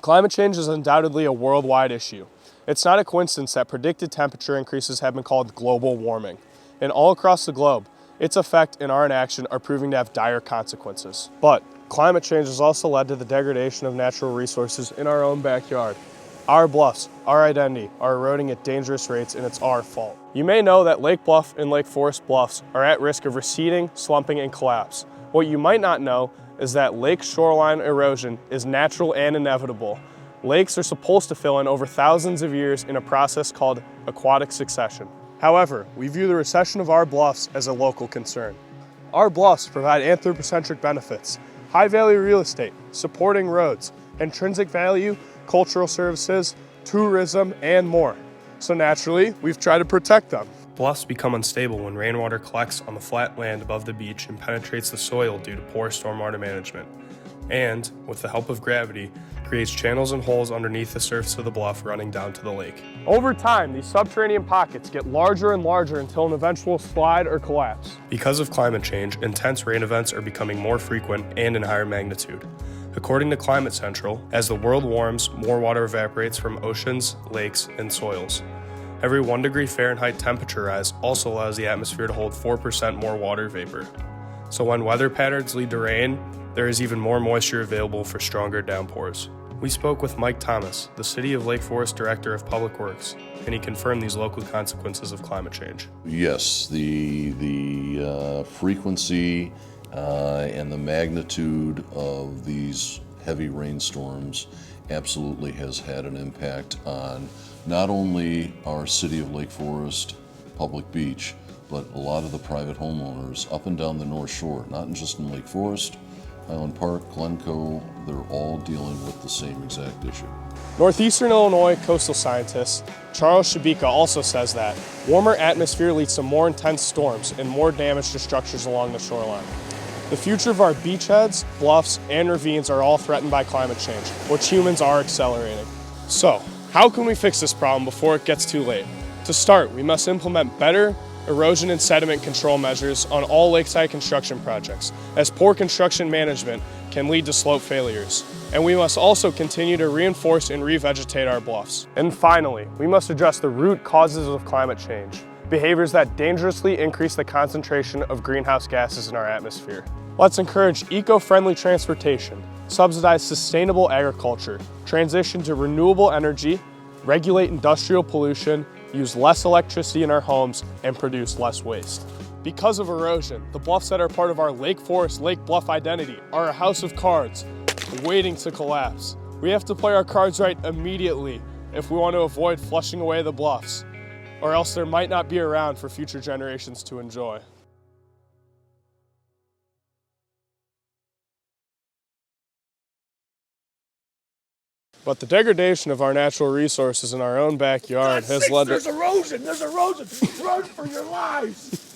Climate change is undoubtedly a worldwide issue. It's not a coincidence that predicted temperature increases have been called global warming. And all across the globe, its effect and our inaction are proving to have dire consequences. But climate change has also led to the degradation of natural resources in our own backyard. Our bluffs, our identity, are eroding at dangerous rates, and it's our fault. You may know that Lake Bluff and Lake Forest Bluffs are at risk of receding, slumping, and collapse. What you might not know is that lake shoreline erosion is natural and inevitable. Lakes are supposed to fill in over thousands of years in a process called aquatic succession. However, we view the recession of our bluffs as a local concern. Our bluffs provide anthropocentric benefits, high-value real estate, supporting roads, intrinsic value, cultural services, tourism, and more. So naturally, we've tried to protect them. Bluffs become unstable when rainwater collects on the flat land above the beach and penetrates the soil due to poor stormwater management. And, with the help of gravity, creates channels and holes underneath the surface of the bluff running down to the lake. Over time, these subterranean pockets get larger and larger until an eventual slide or collapse. Because of climate change, intense rain events are becoming more frequent and in higher magnitude. According to Climate Central, as the world warms, more water evaporates from oceans, lakes, and soils. Every 1 degree Fahrenheit temperature rise also allows the atmosphere to hold 4% more water vapor. So when weather patterns lead to rain, there is even more moisture available for stronger downpours. We spoke with Mike Thomas, the City of Lake Forest Director of Public Works, and he confirmed these local consequences of climate change. Yes, the frequency and the magnitude of these heavy rainstorms absolutely has had an impact on not only our City of Lake Forest public beach, but a lot of the private homeowners up and down the North Shore, not just in Lake Forest, Highland Park, Glencoe, they're all dealing with the same exact issue. Northeastern Illinois coastal scientist Charles Shabika also says that warmer atmosphere leads to more intense storms and more damage to structures along the shoreline. The future of our beachheads, bluffs, and ravines are all threatened by climate change, which humans are accelerating. So, how can we fix this problem before it gets too late? To start, we must implement better erosion and sediment control measures on all lakeside construction projects, as poor construction management can lead to slope failures. And we must also continue to reinforce and revegetate our bluffs. And finally, we must address the root causes of climate change, behaviors that dangerously increase the concentration of greenhouse gases in our atmosphere. Let's encourage eco-friendly transportation, subsidize sustainable agriculture, transition to renewable energy, regulate industrial pollution, use less electricity in our homes, and produce less waste. Because of erosion, the bluffs that are part of our Lake Forest, Lake Bluff identity are a house of cards waiting to collapse. We have to play our cards right immediately if we want to avoid flushing away the bluffs, or else there might not be around for future generations to enjoy. But the degradation of our natural resources in our own backyard has led to— There's erosion! There's erosion! Run for your lives!